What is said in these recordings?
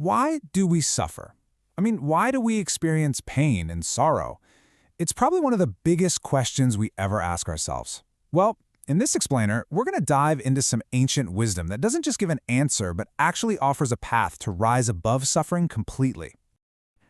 why do we suffer? I mean, why do we experience pain and sorrow? It's probably one of the biggest questions we ever ask ourselves. Well, in this explainer, we're going to dive into some ancient wisdom that doesn't just give an answer, but actually offers a path to rise above suffering completely.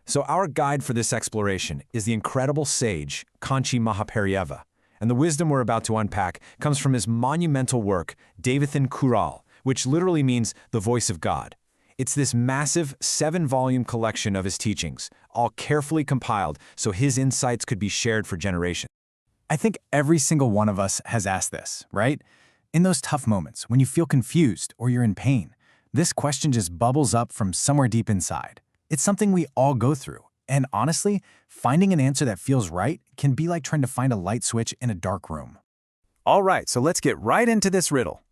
So our guide for this exploration is the incredible sage Kanchi Mahaperiyava, and the wisdom we're about to unpack comes from his monumental work, Devathan Kural, which literally means the voice of God. It's this massive 7-volume collection of his teachings, all carefully compiled so his insights could be shared for generations. I think every single one of us has asked this, right? In those tough moments, when you feel confused or you're in pain, this question just bubbles up from somewhere deep inside. It's something we all go through, and honestly, finding an answer that feels right can be like trying to find a light switch in a dark room. All right, so let's get right into this riddle.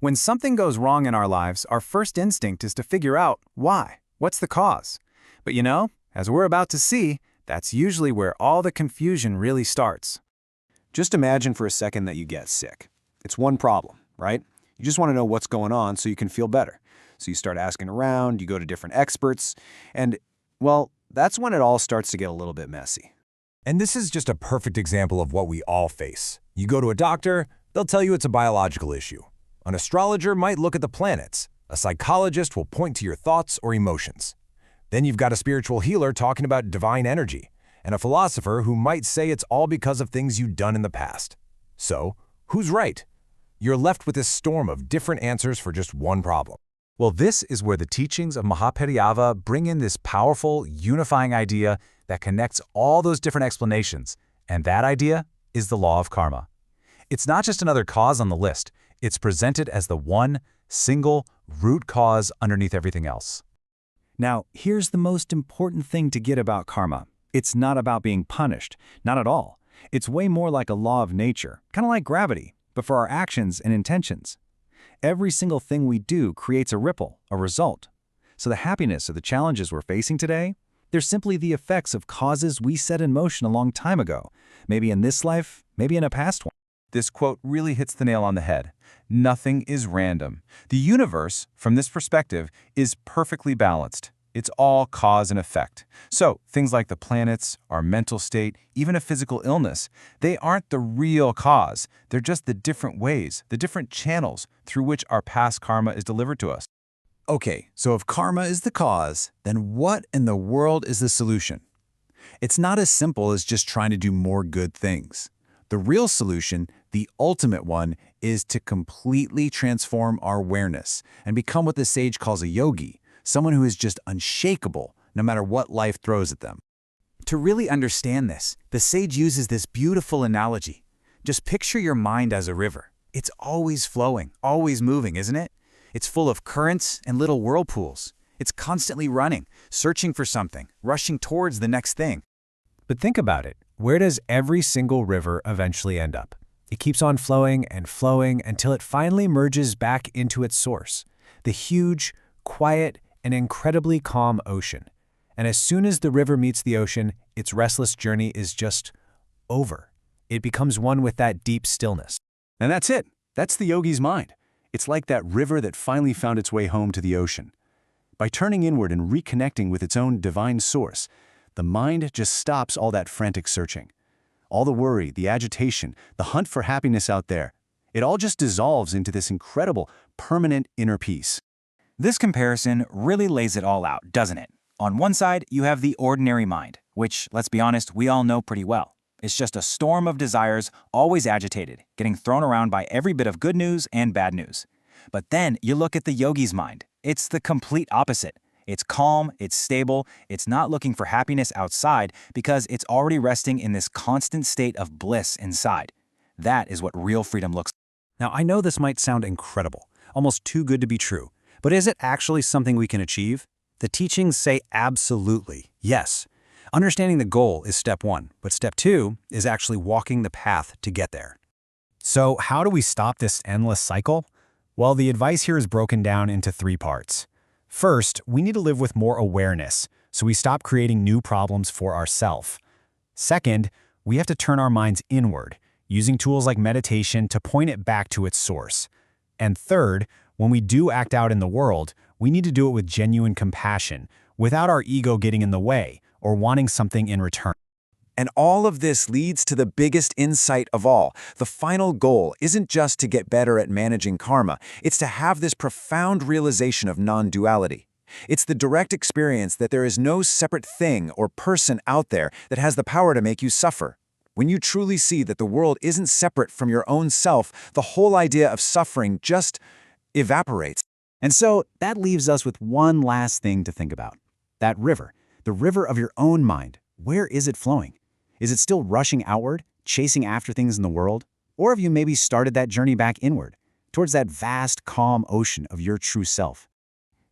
When something goes wrong in our lives, our first instinct is to figure out why. What's the cause? But you know, as we're about to see, that's usually where all the confusion really starts. Just imagine for a second that you get sick. It's one problem, right? You just want to know what's going on so you can feel better. So you start asking around, you go to different experts, and, well, that's when it all starts to get a little bit messy. And this is just a perfect example of what we all face. You go to a doctor, they'll tell you it's a biological issue. An astrologer might look at the planets. A psychologist will point to your thoughts or emotions. Then you've got a spiritual healer talking about divine energy, and a philosopher who might say it's all because of things you've done in the past. So, who's right? You're left with this storm of different answers for just one problem. Well, this is where the teachings of Mahaperiyava bring in this powerful, unifying idea that connects all those different explanations, and that idea is the law of karma. It's not just another cause on the list, it's presented as the one, single, root cause underneath everything else. Now, here's the most important thing to get about karma. It's not about being punished, not at all. It's way more like a law of nature, kind of like gravity, but for our actions and intentions. Every single thing we do creates a ripple, a result. So the happiness or the challenges we're facing today, they're simply the effects of causes we set in motion a long time ago, maybe in this life, maybe in a past one. This quote really hits the nail on the head. Nothing is random. The universe, from this perspective, is perfectly balanced. It's all cause and effect. So things like the planets, our mental state, even a physical illness, they aren't the real cause. They're just the different ways, the different channels through which our past karma is delivered to us. Okay, so if karma is the cause, then what in the world is the solution? It's not as simple as just trying to do more good things. The real solution, the ultimate one, is to completely transform our awareness and become what the sage calls a yogi, someone who is just unshakable no matter what life throws at them. To really understand this, the sage uses this beautiful analogy. Just picture your mind as a river. It's always flowing, always moving, isn't it? It's full of currents and little whirlpools. It's constantly running, searching for something, rushing towards the next thing. But think about it. Where does every single river eventually end up? It keeps on flowing and flowing until it finally merges back into its source, the huge, quiet, and incredibly calm ocean. And as soon as the river meets the ocean, its restless journey is just over. It becomes one with that deep stillness. And that's it. That's the yogi's mind. It's like that river that finally found its way home to the ocean. By turning inward and reconnecting with its own divine source, the mind just stops all that frantic searching. All the worry, the agitation, the hunt for happiness out there, it all just dissolves into this incredible, permanent inner peace. This comparison really lays it all out, doesn't it? On one side, you have the ordinary mind, which, let's be honest, we all know pretty well. It's just a storm of desires, always agitated, getting thrown around by every bit of good news and bad news. But then you look at the yogi's mind. It's the complete opposite. It's calm, it's stable, it's not looking for happiness outside because it's already resting in this constant state of bliss inside. That is what real freedom looks like. Now, I know this might sound incredible, almost too good to be true, but is it actually something we can achieve? The teachings say absolutely, yes. Understanding the goal is step one, but step two is actually walking the path to get there. So how do we stop this endless cycle? Well, the advice here is broken down into 3 parts. First, we need to live with more awareness, so we stop creating new problems for ourselves. Second, we have to turn our minds inward, using tools like meditation to point it back to its source. And third, when we do act out in the world, We need to do it with genuine compassion, without our ego getting in the way or wanting something in return. And all of this leads to the biggest insight of all. The final goal isn't just to get better at managing karma, it's to have this profound realization of non-duality. It's the direct experience that there is no separate thing or person out there that has the power to make you suffer. When you truly see that the world isn't separate from your own self, the whole idea of suffering just evaporates. And so that leaves us with one last thing to think about. That river, the river of your own mind, where is it flowing? Is it still rushing outward, chasing after things in the world? Or have you maybe started that journey back inward, towards that vast, calm ocean of your true self?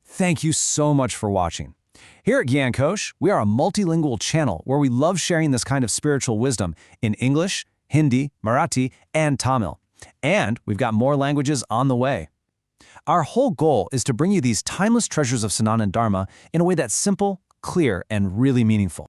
Thank you so much for watching. Here at Gyan Kosh, we are a multilingual channel where we love sharing this kind of spiritual wisdom in English, Hindi, Marathi, and Tamil. And we've got more languages on the way. Our whole goal is to bring you these timeless treasures of Sanatana Dharma in a way that's simple, clear, and really meaningful.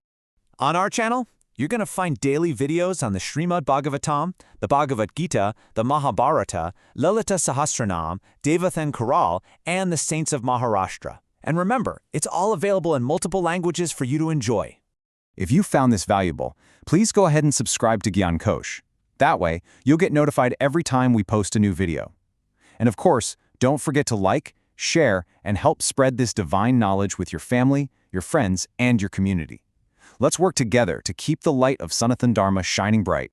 On our channel, you're going to find daily videos on the Srimad Bhagavatam, the Bhagavad Gita, the Mahabharata, Lalita Sahasranam, Devathan Choral, and the Saints of Maharashtra. And remember, it's all available in multiple languages for you to enjoy. If you found this valuable, please go ahead and subscribe to Gyan Kosh. That way, you'll get notified every time we post a new video. And of course, don't forget to like, share, and help spread this divine knowledge with your family, your friends, and your community. Let's work together to keep the light of Sanatana Dharma shining bright.